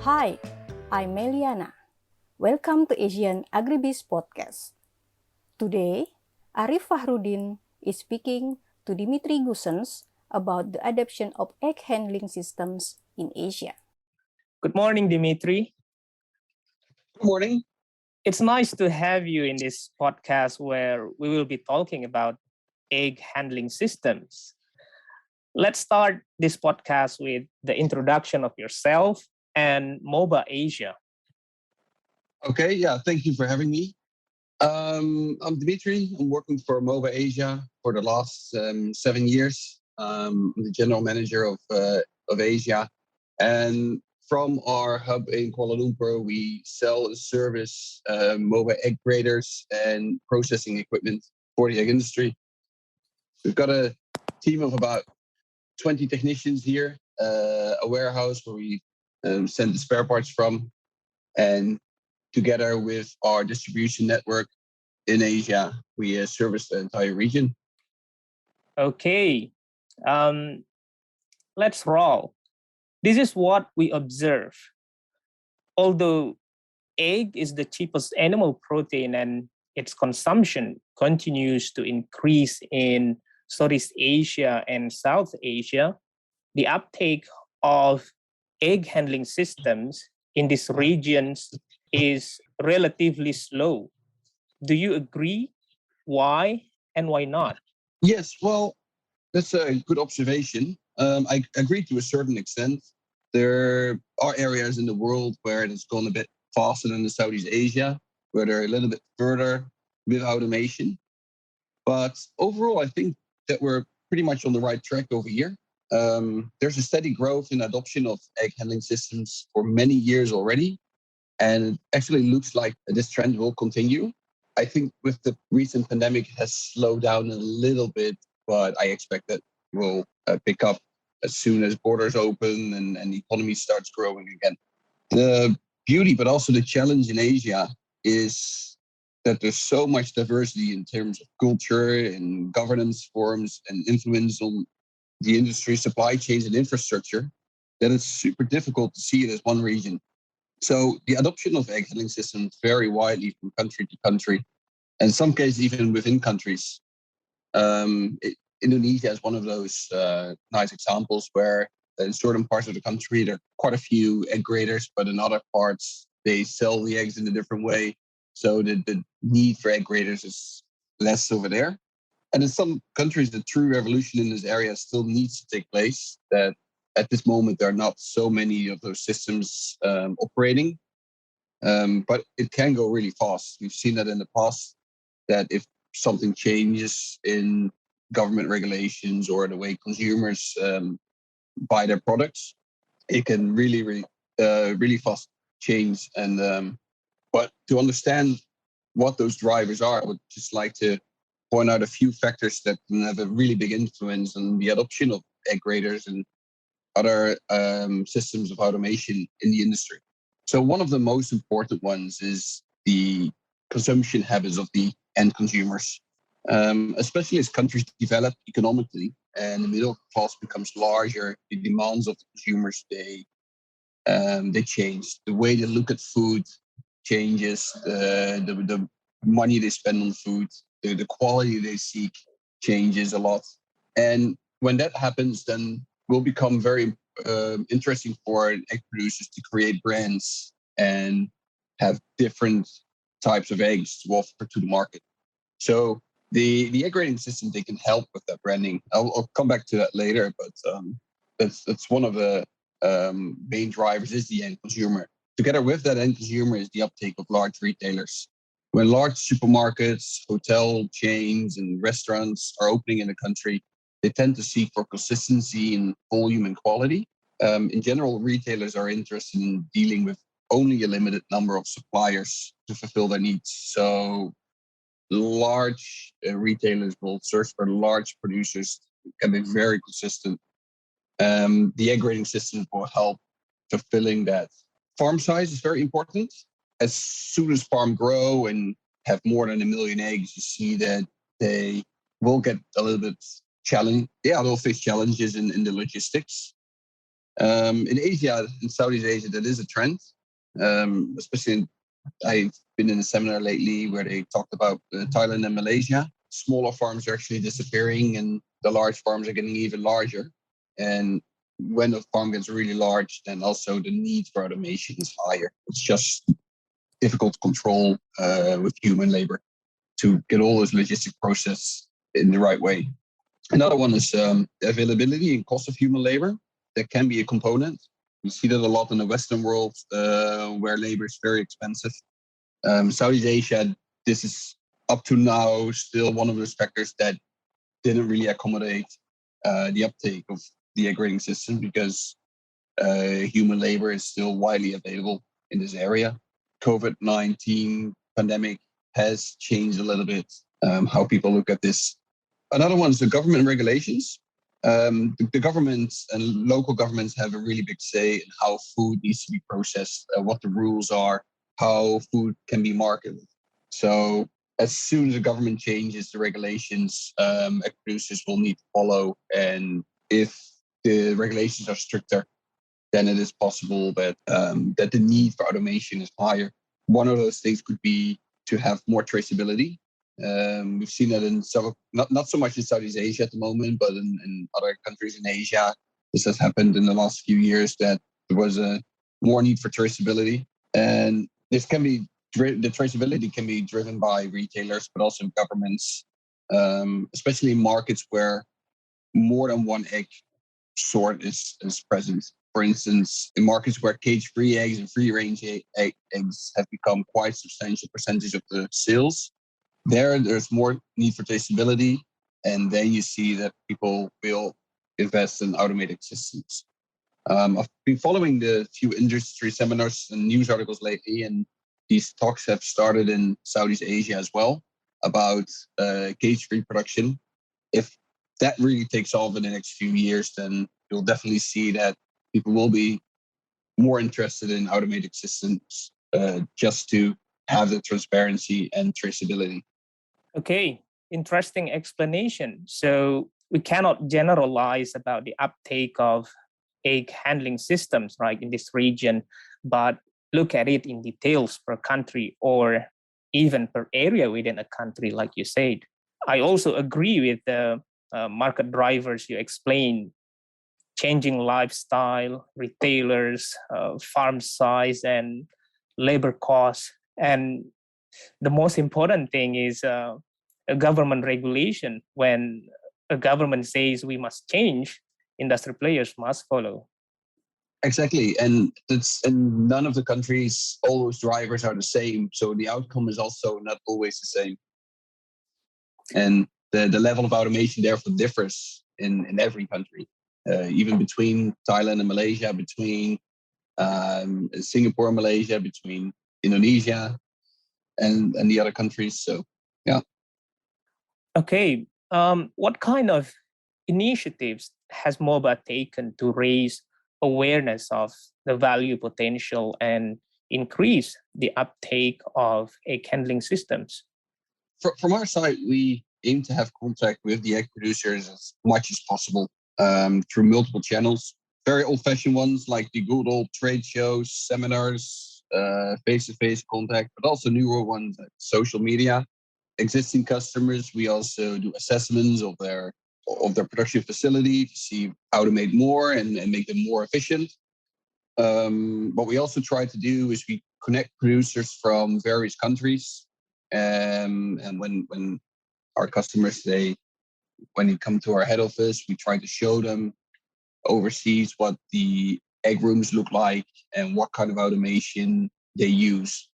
Hi, I'm Meliana. Welcome to Asian Agribiz Podcast. Today, Arif Fahrudin is speaking to Dimitri Goossens about the adoption of egg handling systems in Asia. Good morning, Dimitri. Good morning. It's nice to have you in this podcast where we will be talking about egg handling systems. Let's start this podcast with the introduction of yourself and Moba Asia. Okay, yeah, thank you for having me. I'm Dimitri. I'm working for Moba Asia for the last 7 years. I'm the general manager of Asia. And from our hub in Kuala Lumpur, we sell and service Moba egg graders and processing equipment for the egg industry. We've got a team of about 20 technicians here, a warehouse where we send the spare parts from, and together with our distribution network in Asia, we service the entire region. Okay, let's roll. This is what we observe. Although egg is the cheapest animal protein and its consumption continues to increase in Southeast Asia and South Asia, the uptake of egg handling systems in these regions is relatively slow. Do you agree? Why and why not? Yes, well, that's a good observation. I agree to a certain extent. There are areas in the world where it's gone a bit faster than the Southeast Asia, where they're a little bit further with automation. But overall, I think that we're pretty much on the right track over here. There's a steady growth in adoption of egg handling systems for many years already. And it actually looks like this trend will continue. I think with the recent pandemic, it has slowed down a little bit, but I expect that will pick up as soon as borders open and the economy starts growing again. The beauty, but also the challenge in Asia is that there's so much diversity in terms of culture and governance forms and influence on the industry, supply chains, and infrastructure that it's super difficult to see it as one region. So the adoption of egg handling systems vary widely from country to country, and in some cases even within countries. Indonesia is one of those nice examples where in certain parts of the country there are quite a few egg graders, but in other parts they sell the eggs in a different way. So the need for egg graders is less over there. And in some countries, the true revolution in this area still needs to take place. That at this moment, there are not so many of those systems operating, but it can go really fast. We've seen that in the past, that if something changes in government regulations or the way consumers buy their products, it can really fast change. And but to understand what those drivers are, I would just like to point out a few factors that can have a really big influence on the adoption of egg graders and other systems of automation in the industry. So one of the most important ones is the consumption habits of the end consumers, especially as countries develop economically and the middle class becomes larger. The demands of the consumers they change. The way they look at food changes. The money they spend on food, the quality they seek changes a lot. And when that happens, then will become very interesting for egg producers to create brands and have different types of eggs to offer to the market. So the egg grading system, they can help with that branding. I'll come back to that later, but that's one of the main drivers is the end consumer. Together with that end consumer is the uptake of large retailers. When large supermarkets, hotel chains, and restaurants are opening in the country, they tend to seek for consistency in volume and quality. In general, retailers are interested in dealing with only a limited number of suppliers to fulfill their needs. So large retailers will search for large producers who can be very consistent. The egg grading system will help fulfilling that. Farm size is very important. As soon as farm grow and have more than 1 million eggs, you see that they will get a little bit challenge. Yeah, they'll face challenges in the logistics. In Asia, in Southeast Asia, that is a trend. Especially, I've been in a seminar lately where they talked about Thailand and Malaysia. Smaller farms are actually disappearing, and the large farms are getting even larger. And when a farm gets really large, then also the need for automation is higher. It's just difficult to control with human labor to get all this logistic process in the right way. Another one is availability and cost of human labor. That can be a component. We see that a lot in the Western world where labor is very expensive. Southeast Asia, this is up to now still one of those factors that didn't really accommodate the uptake of the egg grading system because human labor is still widely available in this area. COVID-19 pandemic has changed a little bit how people look at this. Another one is the government regulations. The governments and local governments have a really big say in how food needs to be processed, what the rules are, how food can be marketed. So as soon as the government changes the regulations, egg producers will need to follow. And if the regulations are stricter, then it is possible that that the need for automation is higher. One of those things could be to have more traceability. We've seen that in some, not so much in Southeast Asia at the moment, but in other countries in Asia. This has happened in the last few years that there was a more need for traceability. And this can be, the traceability can be driven by retailers, but also governments, especially in markets where more than one egg sort is present. For instance, in markets where cage-free eggs and free-range eggs have become quite a substantial percentage of the sales, there's more need for traceability, and then you see that people will invest in automated systems. I've been following the few industry seminars and news articles lately, and these talks have started in Southeast Asia as well about cage-free production. If that really takes off in the next few years, then you'll definitely see that people will be more interested in automated systems just to have the transparency and traceability. Okay, interesting explanation. So we cannot generalize about the uptake of egg handling systems, right, in this region, but look at it in details per country or even per area within a country, like you said. I also agree with the market drivers you explained, changing lifestyle, retailers, farm size, and labor costs. And the most important thing is a government regulation. When a government says we must change, industry players must follow. Exactly, and in none of the countries all those drivers are the same, so the outcome is also not always the same. And the level of automation therefore differs in every country, even between Thailand and Malaysia, between Singapore and Malaysia, between Indonesia and the other countries. So, yeah. Okay, what kind of initiatives has Moba taken to raise awareness of the value potential and increase the uptake of egg handling systems? From our side, we aim to have contact with the egg producers as much as possible through multiple channels. Very old-fashioned ones like the good old trade shows, seminars, face-to-face contact, but also newer ones like social media. Existing customers, we also do assessments of their production facility to see how to make more and make them more efficient. What we also try to do is we connect producers from various countries. And when our customers when you come to our head office, we try to show them overseas what the egg rooms look like and what kind of automation they use.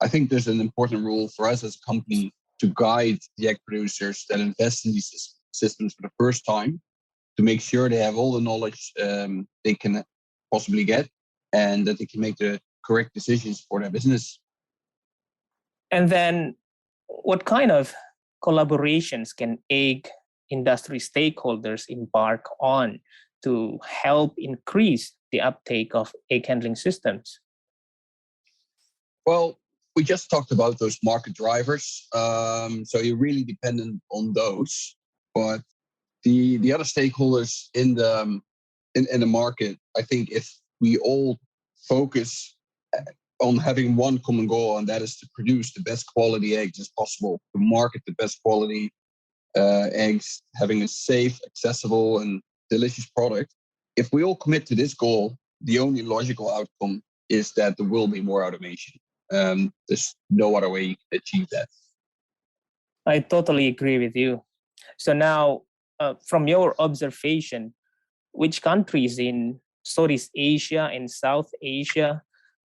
I think there's an important role for us as a company to guide the egg producers that invest in these systems for the first time to make sure they have all the knowledge they can possibly get and that they can make the correct decisions for their business. And then what kind of collaborations can egg industry stakeholders embark on to help increase the uptake of egg handling systems? Well, we just talked about those market drivers. So you're really dependent on those. But the other stakeholders in the in the market. I think if we all focus on having one common goal, and that is to produce the best quality eggs as possible, to market the best quality eggs, having a safe, accessible, and delicious product. If we all commit to this goal, the only logical outcome is that there will be more automation. There's no other way you can achieve that. I totally agree with you. So now, from your observation, which countries in Southeast Asia and South Asia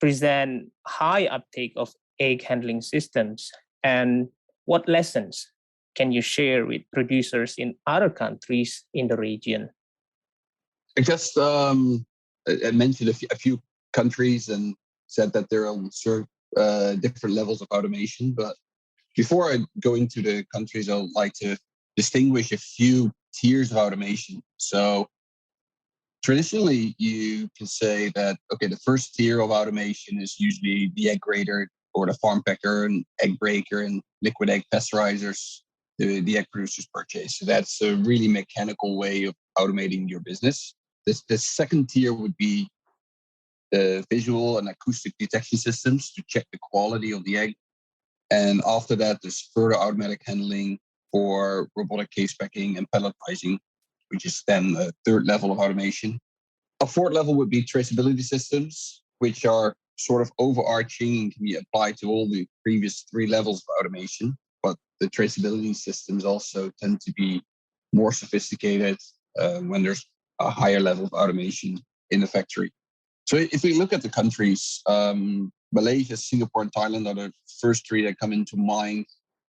present high uptake of egg handling systems, and what lessons can you share with producers in other countries in the region? I just I mentioned a few countries and said that there are different levels of automation. But before I go into the countries, I'd like to distinguish a few tiers of automation. So traditionally, you can say that, okay, the first tier of automation is usually the egg grader or the farm packer and egg breaker and liquid egg pasteurizers the egg producers purchase. So that's a really mechanical way of automating your business. The second tier would be the visual and acoustic detection systems to check the quality of the egg. And after that, there's further automatic handling for robotic case packing and palletizing, which is then a third level of automation. A fourth level would be traceability systems, which are sort of overarching and can be applied to all the previous three levels of automation. But the traceability systems also tend to be more sophisticated when there's a higher level of automation in the factory. So if we look at the countries, Malaysia, Singapore, and Thailand are the first three that come into mind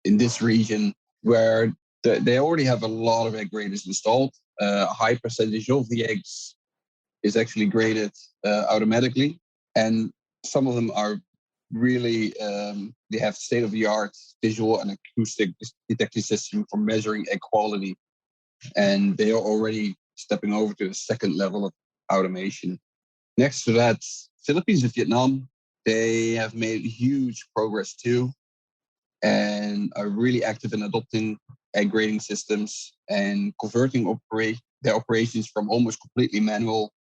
in this region, where they already have a lot of egg graders installed. A high percentage of the eggs is actually graded automatically. And some of them are really, they have state-of-the-art visual and acoustic detection system for measuring egg quality. And they are already stepping over to the second level of automation. Next to that, Philippines and Vietnam, they have made huge progress too, and are really active in adopting egg grading systems and converting their operations from almost completely manual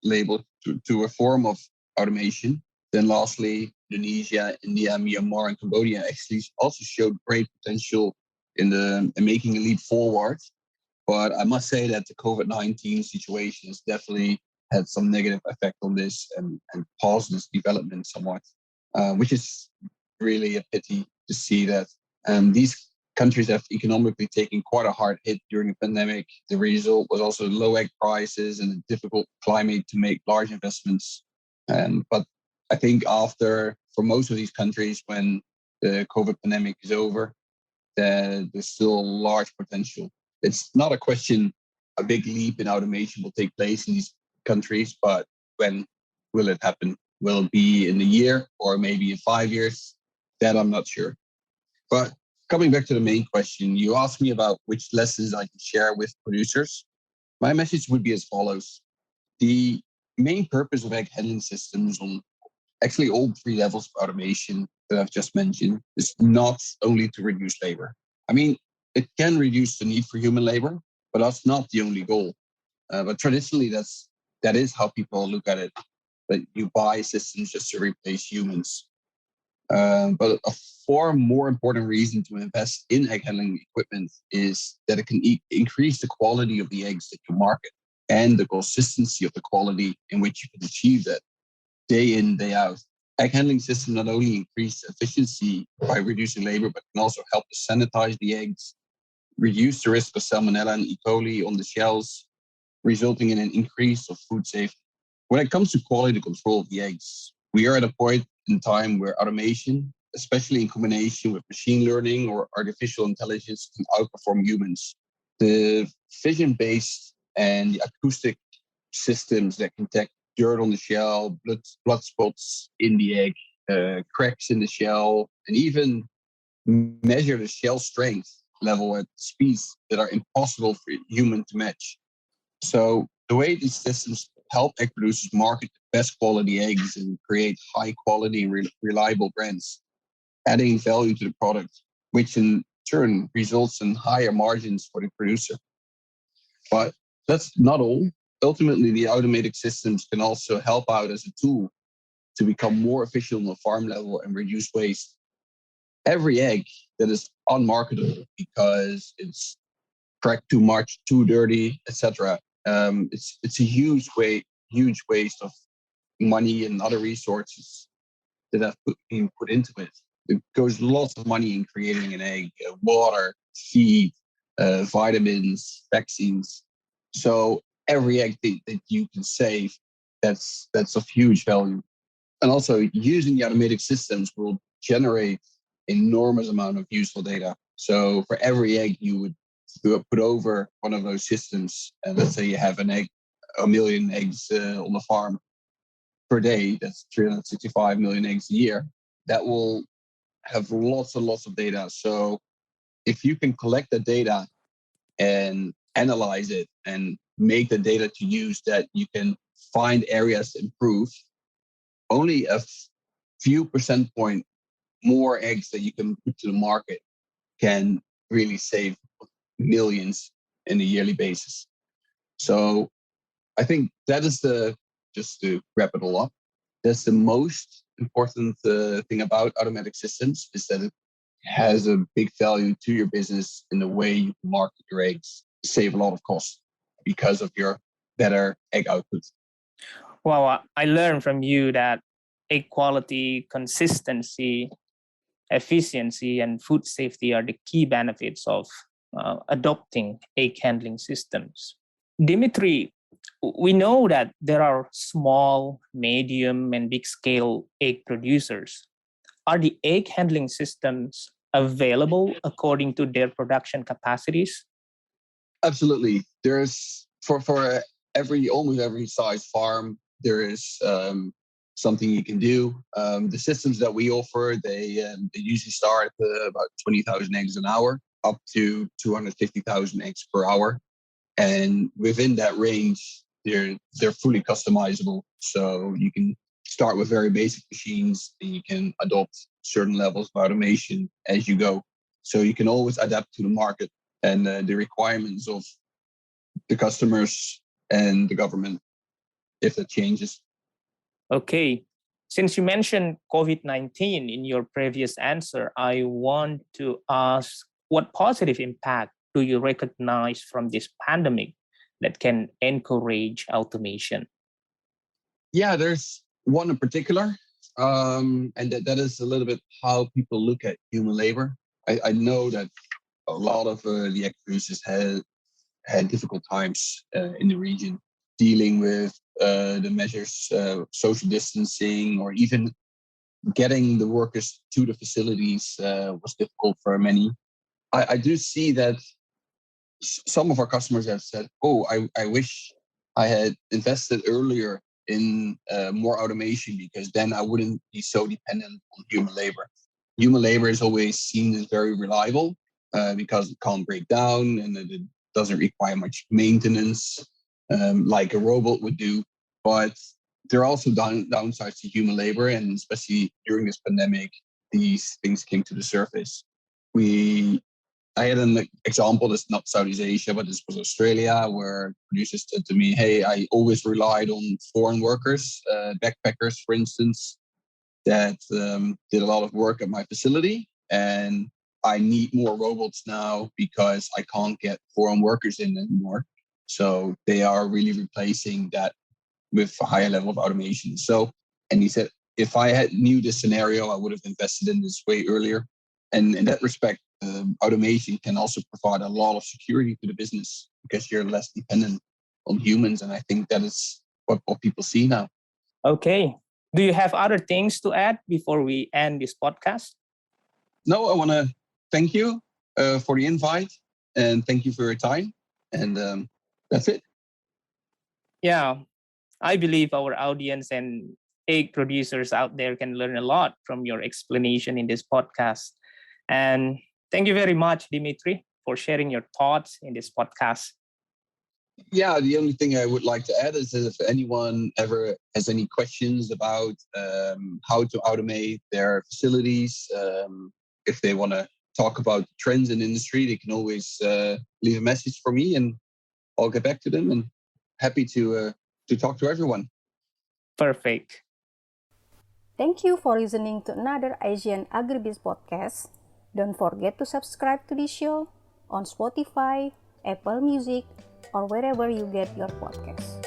labor to a form of automation. Then lastly, Indonesia, India, Myanmar, and Cambodia actually also showed great potential in making a leap forward. But I must say that the COVID-19 situation has definitely had some negative effect on this and paused this development somewhat, which is really a pity to see that these countries have economically taken quite a hard hit during the pandemic. The result was also low egg prices and a difficult climate to make large investments. But I think for most of these countries, when the COVID pandemic is over, there's still large potential. It's not a question, a big leap in automation will take place in these countries, but when will it happen? Will it be in a year or maybe in 5 years? That I'm not sure. But coming back to the main question, you asked me about which lessons I can share with producers. My message would be as follows. The main purpose of egg handling systems on actually all three levels of automation that I've just mentioned is not only to reduce labor. I mean, it can reduce the need for human labor, but that's not the only goal. But traditionally, that is how people look at it, that you buy systems just to replace humans. But a far more important reason to invest in egg handling equipment is that it can increase the quality of the eggs that you market and the consistency of the quality in which you can achieve that day in, day out. Egg handling systems not only increase efficiency by reducing labor, but can also help to sanitize the eggs, reduce the risk of salmonella and E. coli on the shells, resulting in an increase of food safety. When it comes to quality control of the eggs, we are at a point in time where automation, especially in combination with machine learning or artificial intelligence, can outperform humans. The vision-based and the acoustic systems that can detect dirt on the shell, blood spots in the egg, cracks in the shell, and even measure the shell strength level at speeds that are impossible for a human to match. So the way these systems help egg producers market the best quality eggs and create high quality and reliable brands, adding value to the product, which in turn results in higher margins for the producer. But that's not all. ultimately, the automated systems can also help out as a tool to become more efficient on the farm level and reduce waste. Every egg that is unmarketable because it's cracked too much, too dirty, etc. It's a huge waste of money and other resources that have been put into it. It goes lots of money in creating an egg, water, feed, vitamins, vaccines. So every egg that you can save, that's of huge value. And also using the automated systems will generate enormous amount of useful data. So for every egg you would put over one of those systems, and let's say you have an egg, a million eggs on the farm per day, that's 365 million eggs a year, that will have lots and lots of data. So if you can collect the data and analyze it and make the data to use that you can find areas to improve, only a few percent point more eggs that you can put to the market can really save millions in a yearly basis. So I think that is just to wrap it all up, that's the most important thing about automatic systems, is that it has a big value to your business in the way you market your eggs, save a lot of costs because of your better egg output. Well, I learned from you that egg quality, consistency, efficiency, and food safety are the key benefits of adopting egg handling systems. Dimitri, we know that there are small, medium, and big scale egg producers. Are the egg handling systems available according to their production capacities? Absolutely. There's for almost every size farm, there is something you can do. The systems that we offer, they usually start about 20,000 eggs an hour up to 250,000 eggs per hour. And within that range, they're fully customizable. So you can start with very basic machines and you can adopt certain levels of automation as you go. So you can always adapt to the market and the requirements of the customers and the government if it changes. Okay. Since you mentioned COVID-19 in your previous answer, I want to ask, what positive impact do you recognize from this pandemic that can encourage automation? Yeah, there's one in particular, and that is a little bit how people look at human labor. I know that a lot of the egg producers had difficult times in the region dealing with the measures, social distancing, or even getting the workers to the facilities was difficult for many. I do see that some of our customers have said, "Oh, I wish I had invested earlier in more automation because then I wouldn't be so dependent on human labor." Human labor is always seen as very reliable because it can't break down and it doesn't require much maintenance like a robot would do. But there are also downsides to human labor, and especially during this pandemic, these things came to the surface. I had an example that's not Southeast Asia, but this was Australia, where producers said to me, "Hey, I always relied on foreign workers, backpackers, for instance, that did a lot of work at my facility, and I need more robots now because I can't get foreign workers in anymore." So they are really replacing that with a higher level of automation. So, and he said, if I had knew this scenario, I would have invested in this way earlier. And in that respect, automation can also provide a lot of security to the business because you're less dependent on humans. And I think that is what people see now. Okay. Do you have other things to add before we end this podcast? No, I want to thank you for the invite and thank you for your time. And that's it. Yeah, I believe our audience and egg producers out there can learn a lot from your explanation in this podcast. And thank you very much, Dimitri, for sharing your thoughts in this podcast. Yeah, the only thing I would like to add is that if anyone ever has any questions about how to automate their facilities, if they want to talk about trends in the industry, they can always leave a message for me and I'll get back to them and happy to talk to everyone. Perfect. Thank you for listening to another Asian Agribiz podcast. Don't forget to subscribe to this show on Spotify, Apple Music, or wherever you get your podcasts.